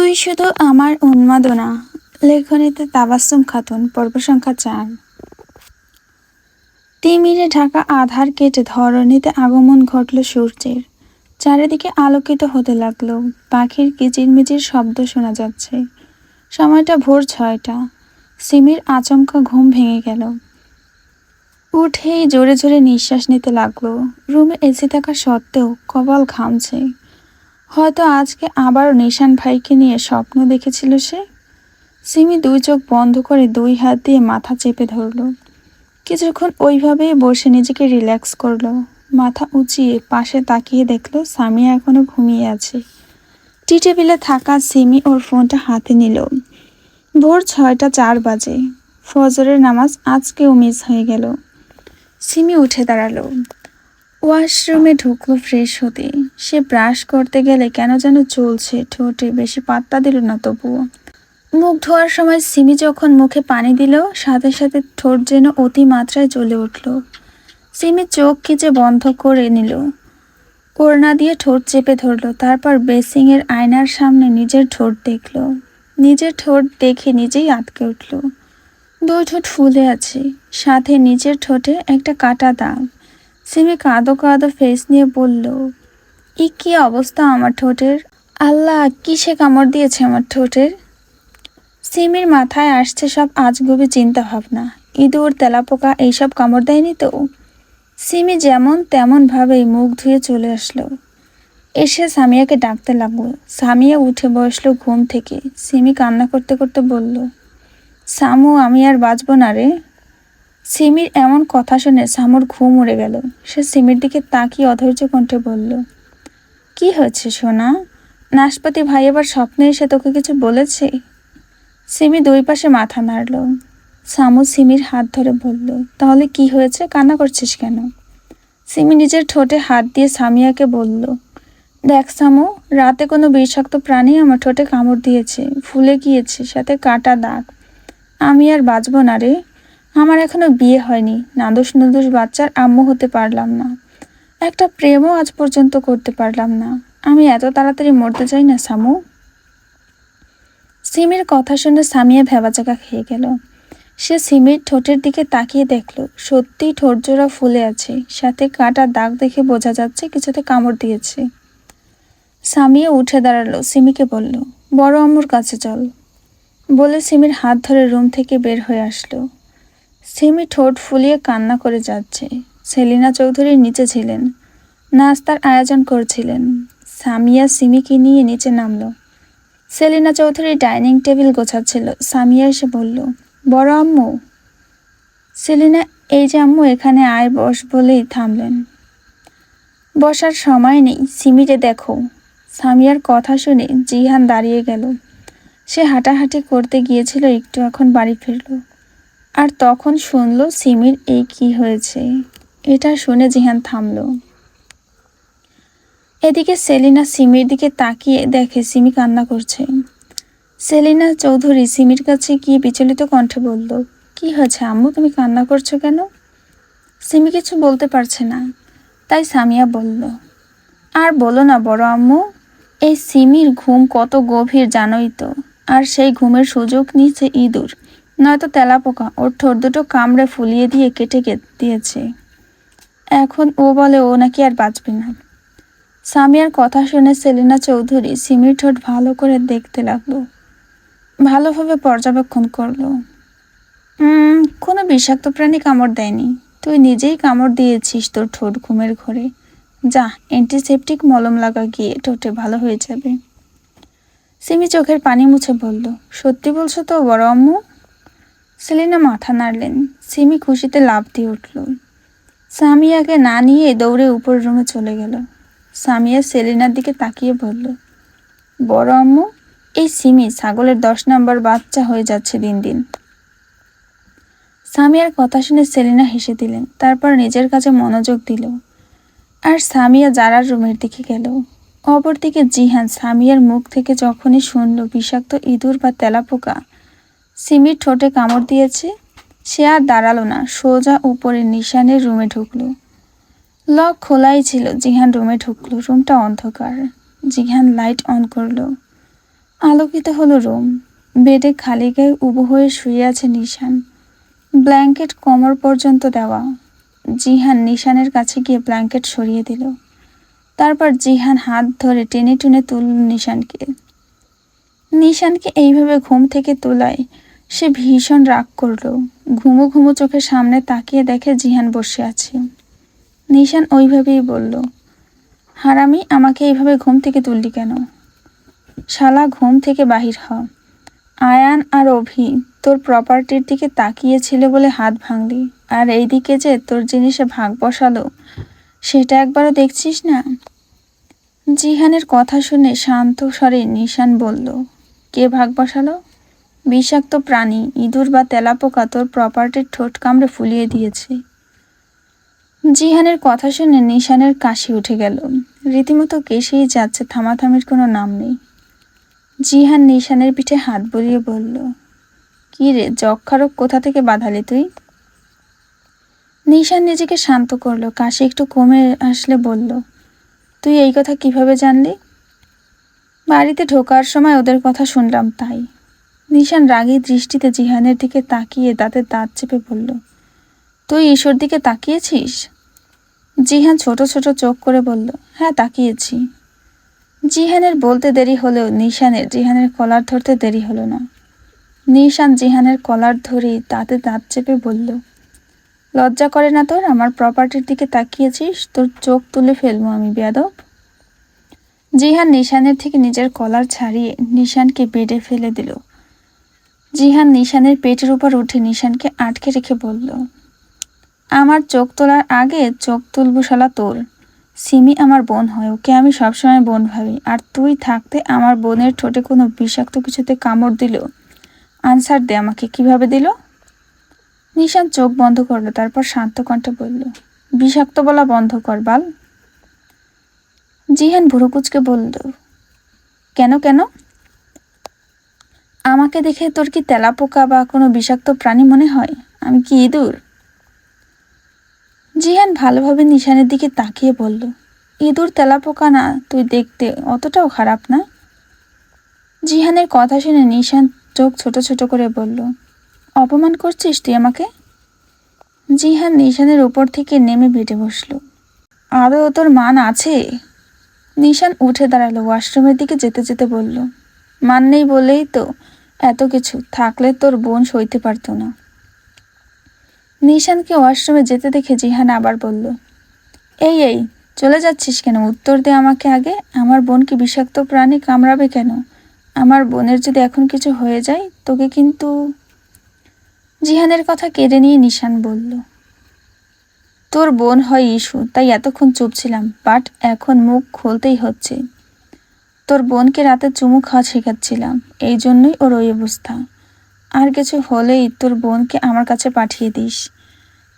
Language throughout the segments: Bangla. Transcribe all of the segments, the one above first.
তুই শুধু আমার উন্মাদনা। লেখনীতে তাবাসসুম খাতুন, পর্ব সংখ্যা ৪। তিমিরে ঢাকা আধার কেটে ধরণীতে আগমন ঘটল সূর্যের। চারিদিকে আলোকিত হতে লাগলো। পাখির কিচিরমিচির শব্দ শোনা যাচ্ছে। সময়টা ভোর ৬টা। সিমির আচমকা ঘুম ভেঙে গেল। উঠেই জোরে জোরে নিঃশ্বাস নিতে লাগলো। রুমে এসি থাকা সত্ত্বেও কপাল ঘামছে। হয়তো আজকে আবারও নিশান ভাইকে নিয়ে স্বপ্ন দেখেছিল সে। সিমি ২ চোখ বন্ধ করে ২ হাত দিয়ে মাথা চেপে ধরল। কিছুক্ষণ ওইভাবেই বসে নিজেকে রিল্যাক্স করলো। মাথা উঁচিয়ে পাশে তাকিয়ে দেখলো সামিয়া এখনো ঘুমিয়ে আছে। টি টেবিলে থাকা সিমি ওর ফোনটা হাতে নিল। ভোর ৬টা ৪ বাজে। ফজরের নামাজ আজকেও মিস হয়ে গেল। সিমি উঠে দাঁড়ালো। ওয়াশরুমে ঢুকলো ফ্রেশ হতে। সে ব্রাশ করতে গেলে কেন যেন চলছে ঠোঁটে, বেশি পাত্তা দিল না তবুও। মুখ ধোয়ার সময় সিমি যখন মুখে পানি দিল, সাথে সাথে ঠোঁট যেন অতিমাত্রায় জ্বলে উঠল। সিমি চোখ খিচে বন্ধ করে নিল। ওড়না দিয়ে ঠোঁট চেপে ধরল। তারপর বেসিংয়ের আয়নার সামনে নিজের ঠোঁট দেখল। নিজের ঠোঁট দেখে নিজেই আঁতকে উঠল। ২ ঠোঁট ফুলে আছে, সাথে নিজের ঠোঁটে একটা কাটা দাগ। সিমি কাঁদো কাঁদো ফেস নিয়ে বলল, কি অবস্থা আমার ঠোঁটের! আল্লাহ, কিসে কামড় দিয়েছে আমার ঠোঁটের! সিমির মাথায় আসছে সব আজগুবি চিন্তা ভাবনা। ইঁদুর, তেলাপোকা এইসব কামড় দেয়নি তো? সিমি যেমন তেমন ভাবেই মুখ ধুয়ে চলে আসলো। এসে সামিয়াকে ডাকতে লাগলো। সামিয়া উঠে বসলো ঘুম থেকে। সিমি কান্না করতে করতে বলল, সামু, আমি আর বাঁচব না রে। সিমির এমন কথা শুনে সামুর ঘুম উড়ে গেল। সে সিমির দিকে তাকিয়ে অধৈর্য কণ্ঠে বলল, কি হয়েছে সোনা? নাশপাতি ভাই এবার স্বপ্নে এসে তোকে কিছু বলেছে? সিমি ২ পাশে মাথা নাড়ল। সামু সিমির হাত ধরে বলল, তাহলে কি হয়েছে? কান্না করছিস কেন? সিমি নিজের ঠোঁটে হাত দিয়ে সামিয়াকে বলল, দেখ সামু, রাতে কোনো বিষাক্ত প্রাণী আমার ঠোঁটে কামড় দিয়েছে, ফুলে গিয়েছে, সাথে কাটা দাগ। আমি আর বাঁচব না রে। আমার এখনো বিয়ে হয়নি। নাদুস নুদুস বাচ্চার আম্মু হতে পারলাম না। একটা প্রেমও আজ পর্যন্ত করতে পারলাম না। আমি এত তাড়াতাড়ি মরতে চাই না সামু। সিমির কথা শুনে সামিয়া ভ্যাবাচাকা খেয়ে গেল। সে সিমির ঠোঁটের দিকে তাকিয়ে দেখল, সত্যিই ঠোঁট জোড়া ফুলে আছে, সাথে কাটা দাগ দেখে বোঝা যাচ্ছে কিছুতে কামড় দিয়েছে। সামিয়া উঠে দাঁড়ালো। সিমিকে বলল, বড় আম্মুর কাছে চল। বলে সিমির হাত ধরে রুম থেকে বের হয়ে আসলো। সিমি ঠোঁট ফুলিয়ে কান্না করে যাচ্ছে। সেলিনা চৌধুরী নিচে ছিলেন, নাস্তার আয়োজন করছিলেন। সামিয়া সিমিকে নিয়ে নিচে নামলো। সেলিনা চৌধুরী ডাইনিং টেবিল গোছাচ্ছিল। সামিয়া এসে বলল, বড় আম্মু। সেলিনা, এই যে আম্মু, এখানে আয় বস বলেই থামলেন। বসার সময় নেই, সিমিরে দেখো। সামিয়ার কথা শুনে জিহান দাঁড়িয়ে গেল। সে হাঁটাহাঁটি করতে গিয়েছিল একটু, এখন বাড়ি ফিরল। আর তখন শুনল সিমির এই কি হয়েছে। এটা শুনে জিহান থামল। এদিকে সেলিনা সিমির দিকে তাকিয়ে দেখে সিমি কান্না করছে। সেলিনা চৌধুরী সিমির কাছে গিয়ে বিচলিত কণ্ঠে বলল, কি হয়েছে আম্মু, তুমি কান্না করছো কেন? সিমি কিছু বলতে পারছে না। তাই সামিয়া বলল, আর বলো না বড় আম্মু, এই সিমির ঘুম কত গভীর জানোই তো। আর সেই ঘুমের সুযোগ নিয়েছে ইঁদুর, নয়তো তেলাপোকা। ওর ঠোঁট দুটো কামড়ে ফুলিয়ে দিয়ে কেটে দিয়েছে। এখন ও বলে ও নাকি আর বাঁচবে না। সামিয়ার কথা শুনে সেলিনা চৌধুরী সিমির ঠোঁট ভালো করে দেখতে লাগলো। ভালোভাবে পর্যবেক্ষণ করলো। কোনো বিষাক্ত প্রাণী কামড় দেয়নি। তুই নিজেই কামড় দিয়েছিস তোর ঠোঁট ঘুমের ঘোরে। যা, অ্যান্টিসেপটিক মলম লাগা, গিয়ে ঠোঁটে ভালো হয়ে যাবে। সিমি চোখের পানি মুছে বলল, সত্যি বলছো তো বড় আম্মু? সেলিনা মাথা নাড়লেন। সিমি খুশিতে লাফ দিয়ে উঠল। সামিয়াকে না নিয়ে দৌড়ে উপর রুমে চলে গেল। সামিয়া সেলিনার দিকে তাকিয়ে বলল, বড় আম্মু, এই সিমি ছাগলের 10 নম্বর বাচ্চা হয়ে যাচ্ছে দিন দিন। সামিয়ার কথা শুনে সেলিনা হেসে দিলেন। তারপর নিজের কাছে মনোযোগ দিল। আর সামিয়া জারার রুমের দিকে গেল। অপরদিকে জিহান সামিয়ার মুখ থেকে যখনই শুনল বিষাক্ত ইঁদুর বা তেলাপোকা সিমির ঠোঁটে কামড় দিয়েছে, সে আর দাঁড়ালো না, সোজা উপরের নিশানের রুমে ঢুকলো। লক খোলাই ছিল। জিহান রুমে ঢুকলো। রুমটা অন্ধকার। জিহান লাইট অন করলো। আলোকিত হলো রুম। বেডে খালি গায়ে উবু হয়ে শুয়ে আছে নিশান, ব্ল্যাঙ্কেট কোমর পর্যন্ত দেওয়া। জিহান নিশানের কাছে গিয়ে ব্ল্যাঙ্কেট সরিয়ে দিল। তারপর জিহান হাত ধরে টেনে টুনে তুলল নিশানকে। নিশানকে এইভাবে ঘুম থেকে তোলায় সে ভীষণ রাগ করল। ঘুমো ঘুমো চোখের সামনে তাকিয়ে দেখে জিহান বসে আছে। নিশান ওইভাবেই বলল, হারামি, আমাকে এইভাবে ঘুম থেকে তুললি কেন? শালা, ঘুম থেকে বাহির হ। আয়ান আর অভি তোর প্রপার্টির দিকে তাকিয়েছিল বলে হাত ভাঙলি, আর এইদিকে যে তোর জিনিসে ভাগ বসালো সেটা একবারও দেখছিস না? জিহানের কথা শুনে শান্ত স্বরে নিশান বলল, কে ভাগ বসালো? বিষাক্ত প্রাণী, ইঁদুর বা তেলাপোকা তোর প্রপার্টির ঠোঁট কামড়ে ফুলিয়ে দিয়েছে। জিহানের কথা শুনে নিশানের কাশি উঠে গেল। রীতিমতো কেসেই যাচ্ছে, থামাথামির কোনো নাম নেই। জিহান নিশানের পিঠে হাত বুলিয়ে বলল, কি রে যক্ষারোগ কোথা থেকে বাঁধালি তুই? নিশান নিজেকে শান্ত করলো। কাশি একটু কমে আসলে বলল, তুই এই কথা কিভাবে জানলি? বাড়িতে ঢোকার সময় ওদের কথা শুনলাম তাই। নিশান রাগী দৃষ্টিতে জিহানের দিকে তাকিয়ে দাঁতে দাঁত চেপে বলল, তুই ঈশ্বর দিকে তাকিয়েছিস? জিহান ছোট ছোট চোখ করে বলল, হ্যাঁ তাকিয়েছি। জিহানের বলতে দেরি হলেও নিশানের জিহানের কলার ধরতে দেরি হলো না। নিশান জিহানের কলার ধরেই দাঁতে দাঁত চেপে বলল, লজ্জা করে না তোর? আমার প্রপার্টির দিকে তাকিয়েছিস? তোর চোখ তুলে ফেলবো আমি, বেয়াদব। জিহান নিশানের থেকে নিজের কলার ছাড়িয়ে নিশানকে বেডে ফেলে দিল। জিহান নিশানের পেটের উপর উঠে নিশানকে আটকে রেখে বলল, আমার চোখ তোলার আগে চোখ তুলবো শালা তোর। সিমি আমার বোন হয়, ওকে আমি সবসময় বোন ভাবি, আর তুই থাকতে আমার বোনের ঠোঁটে কোনো বিষাক্ত কিছুতে কামড় দিল? আনসার দে আমাকে, কিভাবে দিল? নিশান চোখ বন্ধ করলো, তারপর শান্ত কণ্ঠে বলল, বিষাক্ত বলা বন্ধ কর বাল। জিহান ভুরু কুচকে বলল, কেন কেন? আমাকে দেখে তোর কি তেলাপোকা বা কোনো বিষাক্ত প্রাণী মনে হয়? আমি কি ইঁদুর? জিহান ভালোভাবে নিশানের দিকে তাকিয়ে বলল, ইঁদুর তেলাপোকা না, তুই দেখতে অতটাও খারাপ না। জিহানের কথা শুনে নিশান চোখ ছোট ছোট করে বলল, অপমান করছিস তুই আমাকে? জিহান নিশানের উপর থেকে নেমে বেটে বসল। আদৌ তোর মান আছে? নিশান উঠে দাঁড়ালো, ওয়াশরুমের দিকে যেতে যেতে বলল, মান নেই বলেই তো এত কিছু, থাকলে তোর বোন সইতে পারতো না। নিশানকে ওয়াশরুমে যেতে দেখে জিহান আবার বলল, এই এই চলে যাচ্ছিস কেন? উত্তর দে আমাকে আগে। আমার বোনকে বিষাক্ত প্রাণী কামড়াবে কেন? আমার বোনের যদি এখন কিছু হয়ে যায় তোকে কিন্তু। জিহানের কথা কেড়ে নিয়ে নিশান বলল, তোর বোন হয় ইস্যু, তাই এতক্ষণ চুপ ছিলাম, বাট এখন মুখ খুলতেই হচ্ছে। তোর বোনকে রাতে চুমু খাওয়া শেখাচ্ছিলাম, এই জন্যই ওর ওই অবস্থা। আর কিছু হলেই তোর বোনকে আমার কাছে পাঠিয়ে দিস,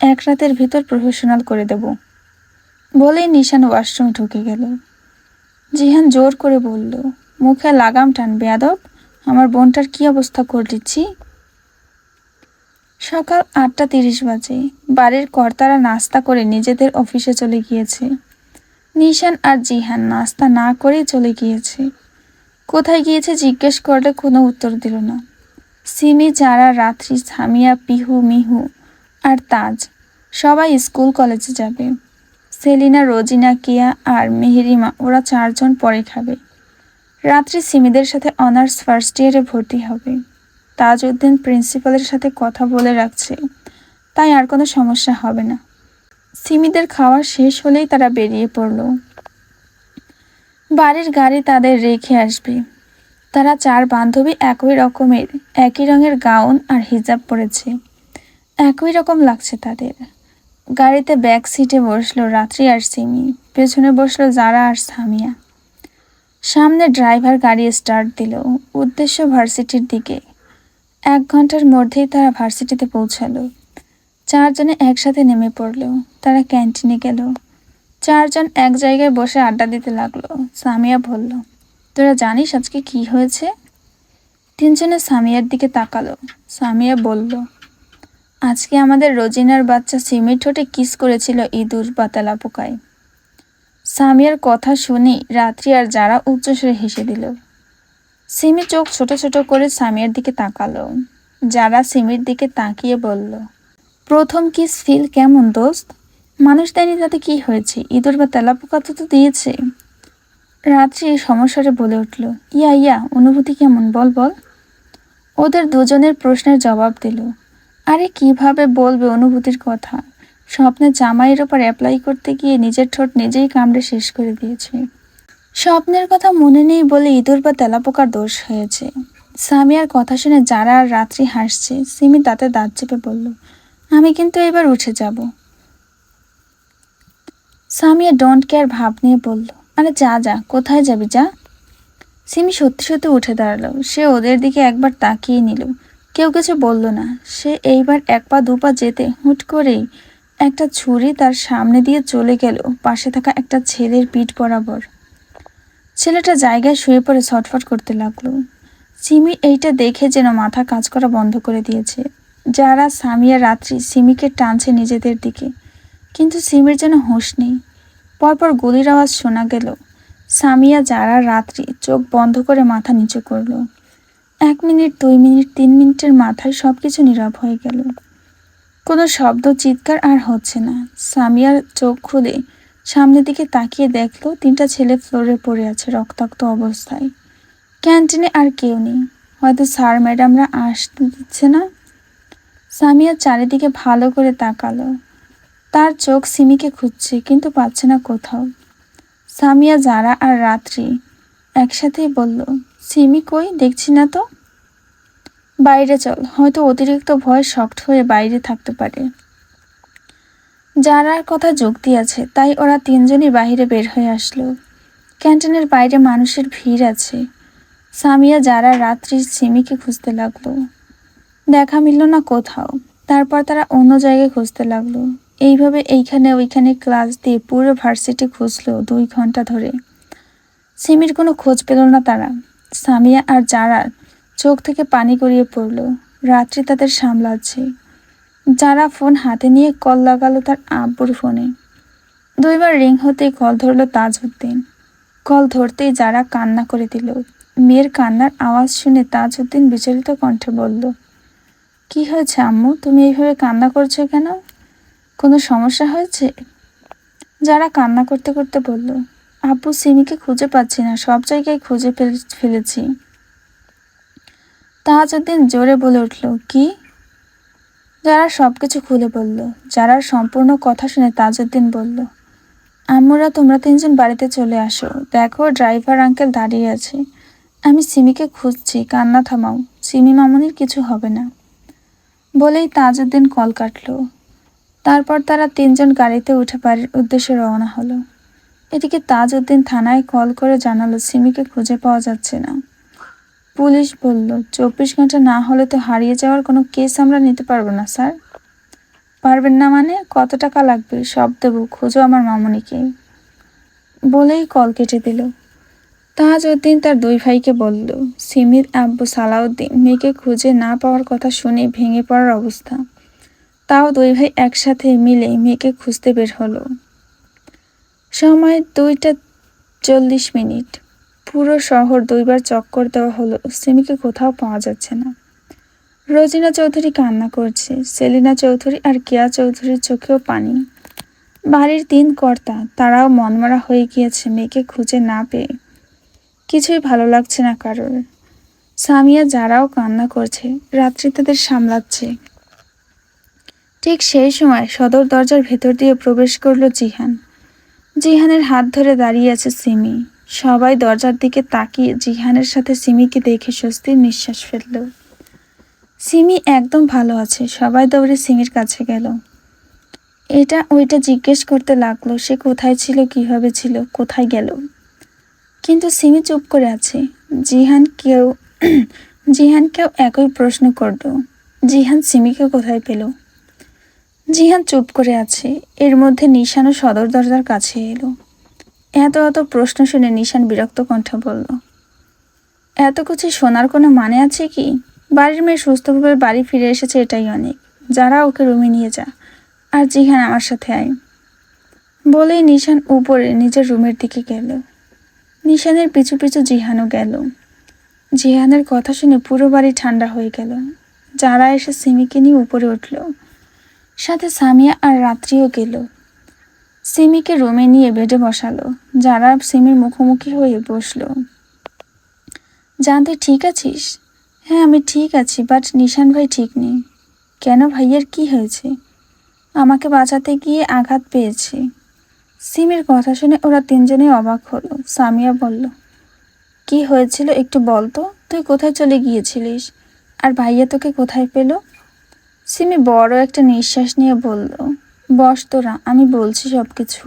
এক রাতের ভিতর প্রফেশনাল করে দেব। বলেই নিশান ওয়াশরুমে ঢুকে গেল। জিহান জোর করে বলল, মুখে লাগাম টান বেয়াদব, আমার বোনটার কি অবস্থা করে দিচ্ছি। সকাল 8:30 বাজে। বাড়ির কর্তারা নাস্তা করে নিজেদের অফিসে চলে গিয়েছে। নিশান আর জিহান নাস্তা না করেই চলে গিয়েছে। কোথায় গিয়েছে জিজ্ঞেস করলে কোনো উত্তর দিল না। সিমি, যারা, রাত্রি, সামিয়া, পিহু, মিহু আর তাজ সবাই স্কুল কলেজে যাবে। সেলিনা, রোজিনা, কিয়া আর মেহেরিমা ওরা 4 জন পরে খাবে। রাত্রি সিমিদের সাথে অনার্স ফার্স্ট ইয়ারে ভর্তি হবে। তাজউদ্দিন প্রিন্সিপালের সাথে কথা বলে রাখছে, তাই আর কোনো সমস্যা হবে না। সিমিদের খাওয়া শেষ হলেই তারা বেরিয়ে পড়ল। বাড়ির গাড়ি তাদের রেখে আসবে। তারা 4 বান্ধবী একই রকমের, একই রঙের গাউন আর হিজাব পরেছে। একই রকম লাগছে তাদের। গাড়িতে ব্যাক সিটে বসলো রাত্রি আর সিমি, পেছনে বসলো জারা আর সামিয়া। সামনে ড্রাইভার গাড়ি স্টার্ট দিল, উদ্দেশ্য ভার্সিটির দিকে। 1 ঘন্টার মধ্যেই তারা ভার্সিটিতে পৌঁছালো। 4 জনে একসাথে নেমে পড়লো। তারা ক্যান্টিনে গেল। 4 জন এক জায়গায় বসে আড্ডা দিতে লাগলো। সামিয়া বলল, তোরা জানিস আজকে কি হয়েছে? 3 জনে সামিয়ার দিকে তাকালো। সামিয়া বলল, আজকে আমাদের রোজিনার বাচ্চা সিমির ঠোঁটে কিস করেছিল ইঁদুর বা তেলাপোকায়। সামিয়ার কথা শুনি রাত্রি আর যারা উচ্চস্বরে হেসে দিল। সিমি চোখ ছোট ছোট করে সামিয়ার দিকে তাকালো। যারা সিমির দিকে তাকিয়ে বলল, প্রথম কিস ফিল কেমন দোস্ত? মানুষ দেয়নি তাতে কি হয়েছে, ইঁদুর বা তেলাপোকা তো দিয়েছে। রাত্রি সমস্যারে বলে উঠল, ইয়া ইয়া, অনুভূতি কেমন বল বল। ওদের দুজনের প্রশ্নের জবাব দিল। আরে কিভাবে বলবে অনুভূতির কথা? স্বপ্নে জামাইয়ের ওপর অ্যাপ্লাই করতে গিয়ে নিজের ঠোঁট নিজেই কামড়ে শেষ করে দিয়েছে। স্বপ্নের কথা মনে নেই বলে ইঁদুর বা তেলাপোকার দোষ হয়েছে। সামিয়ার কথা শুনে যারা আর রাত্রি হাসছে। সিমি তাতে দাঁত চেপে বলল, আমি কিন্তু এবার উঠে যাব। সামিয়া ডোন্ট কেয়ার ভাব নিয়ে বলল, আরে যা যা, কোথায় যাবি যা। সিমি সত্যি সত্যি উঠে দাঁড়ালো। সে ওদের দিকে একবার তাকিয়ে নিল। কেউ কিছু বলল না। সে এইবার এক পা দু পা যেতে হুট করেই একটা ছুরি তার সামনে দিয়ে চলে গেল পাশে থাকা একটা ছেলের পিঠ বরাবর। ছেলেটা জায়গায় শুয়ে পড়ে ছটফট করতে লাগলো। সিমি এইটা দেখে যেন মাথা কাজ করা বন্ধ করে দিয়েছে। যারা সামিয়া রাত্রি সিমিকে টানছে নিজেদের দিকে, কিন্তু সিমির যেন হুঁশ নেই। পরপর গুলির আওয়াজ শোনা গেল। সামিয়া যারা রাত্রি চোখ বন্ধ করে মাথা নিচু করলো। 1 মিনিট, 2 মিনিট, 3 মিনিটের মাথায় সবকিছু নীরব হয়ে গেল। কোনো শব্দ, চিৎকার আর হচ্ছে না। সামিয়ার চোখ খুলে সামনের দিকে তাকিয়ে দেখলো 3টা ছেলে ফ্লোরে পড়ে আছে রক্তাক্ত অবস্থায়। ক্যান্টিনে আর কেউ নেই। হয়তো স্যার ম্যাডামরা আসতে দিচ্ছে না। সামিয়া চারিদিকে ভালো করে তাকালো। তার চোখ সিমিকে খুঁজছে, কিন্তু পাচ্ছে না কোথাও। সামিয়া, যারা আর রাত্রি একসাথেই বলল, সিমি কই, দেখছি না তো। বাইরে চল, হয়তো অতিরিক্ত ভয় শক্ট হয়ে বাইরে থাকতে পারে। যারার কথা যুক্তি আছে, তাই ওরা 3জনই বাইরে বের হয়ে আসলো। ক্যান্টিনের বাইরে মানুষের ভিড় আছে। সামিয়া যারা রাত্রি সিমিকে খুঁজতে লাগলো। দেখা মিলল না কোথাও। তারপর তারা অন্য জায়গায় খুঁজতে লাগলো। এইভাবে এইখানে ওইখানে ক্লাস দিয়ে পুরো ভার্সিটি খুঁজলো 2 ঘন্টা ধরে। সিমির কোনো খোঁজ পেল না তারা। সামিয়া আর যারার চোখ থেকে পানি গড়িয়ে পড়ল। রাত্রি তাদের সামলাচ্ছে। যারা ফোন হাতে নিয়ে কল লাগালো তার আব্বুর ফোনে। 2বার রিং হতেই কল ধরল তাজউদ্দিন। কল ধরতেই যারা কান্না করে দিল। মেয়ের কান্নার আওয়াজ শুনে তাজউদ্দিন বিচলিত কণ্ঠে বলল, কি হয়েছে আম্মু, তুমি এইভাবে কান্না করছো কেন? কোনো সমস্যা হয়েছে? যারা কান্না করতে করতে বলল, আব্বু, সিমিকে খুঁজে পাচ্ছি না, সব জায়গায় খুঁজে ফেলেছি। তাজউদ্দিন জোরে বলে উঠল, কি? যারা সবকিছু খুলে বলল। যারা সম্পূর্ণ কথা শুনে তাজউদ্দিন বলল, আম্মুরা, তোমরা 3জন বাড়িতে চলে আসো। দেখো, ড্রাইভার আঙ্কেল দাঁড়িয়ে আছে। আমি সিমিকে খুঁজছি, কান্না থামাও। সিমি মামুনির কিছু হবে না। বলেই তাজউদ্দিন কল কাটল। তারপর তারা 3জন গাড়িতে উঠে বাড়ির উদ্দেশ্যে রওনা হলো। এদিকে তাজউদ্দিন থানায় কল করে জানালো সিমিকে খুঁজে পাওয়া যাচ্ছে না। পুলিশ বলল, 24 ঘন্টা না হলে তো হারিয়ে যাওয়ার কোনো কেস আমরা নিতে পারবো না স্যার। পারবেন না মানে? কত টাকা লাগবে? সব দেবো, খোঁজো আমার মামুনিকে। বলেই কল কেটে দিল। তাজউদ্দিন তার 2 ভাইকে বলল, সিমির আব্বু সালাউদ্দিন মেয়েকে খুঁজে না পাওয়ার কথা শুনে ভেঙে পড়ার অবস্থা। তাও 2 ভাই একসাথে মিলে মেয়েকে খুঁজতে বের হলো। সময় 2টা 40 মিনিট। পুরো শহর 2বার চক্কর দেওয়া হলো, সিমিকে কোথাও পাওয়া যাচ্ছে না। রোজিনা চৌধুরী কান্না করছে। সেলিনা চৌধুরী আর কেয়া চৌধুরীর চোখেও পানি। বাড়ির 3 কর্তা, তারাও মনমরা হয়ে গিয়েছে মেয়েকে খুঁজে না পেয়ে। কিছুই ভালো লাগছে না কারোর। সামিয়া যারাও কান্না করছে। রাত্রি তাদের সামলাচ্ছে। ঠিক সেই সময় সদর দরজার ভেতর দিয়ে প্রবেশ করলো জিহান। জিহানের হাত ধরে দাঁড়িয়ে আছে সিমি। সবাই দরজার দিকে তাকিয়ে জিহানের সাথে সিমিকে দেখে স্বস্তির নিঃশ্বাস ফেলল। সিমি একদম ভালো আছে। সবাই দৌড়ে সিমির কাছে গেল। এটা ওইটা জিজ্ঞেস করতে লাগলো, সে কোথায় ছিল, কিভাবে ছিল, কোথায় গেল। কিন্তু সিমি চুপ করে আছে। জিহানকেও একই প্রশ্ন করল, জিহান সিমিকে কোথায় পেল। জিহান চুপ করে আছে। এর মধ্যে নিশানও সদর দরজার কাছে এলো। এত প্রশ্ন শুনে নিশান বিরক্ত কণ্ঠে বলল, এত কিছু শোনার কোনো মানে আছে কি? বাড়ির মেয়ে সুস্থভাবে বাড়ি ফিরে এসেছে, এটাই অনেক। যারা ওকে রুমে নিয়ে যা, আর জিহান আমার সাথে আয়। বলেই নিশান উপরে নিজের রুমের দিকে গেল। নিশানের পিছু পিছু জিহানও গেল। জিহানের কথা শুনে পুরো বাড়ি ঠান্ডা হয়ে গেল। যারা এসে সিমিকে নিয়ে উপরে উঠল, সাথে সামিয়া আর রাত্রিও গেল। সিমিকে রুমে নিয়ে বেডে বসালো। যারা সিমির মুখোমুখি হয়ে বসলো। জান, তুই ঠিক আছিস? হ্যাঁ, আমি ঠিক আছি, বাট নিশান ভাই ঠিক নেই। কেন, ভাইয়ের কি হয়েছে? আমাকে বাঁচাতে গিয়ে আঘাত পেয়েছে। সিমির কথা শুনে ওরা তিনজনেই অবাক হলো। সামিয়া বলল, কি হয়েছিল একটু বল তো, তুই কোথায় চলে গিয়েছিলিস, আর ভাইয়া তোকে কোথায় পেল? সিমি বড় একটা নিঃশ্বাস নিয়ে বলল, বস তোরা, আমি বলছি সব কিছু।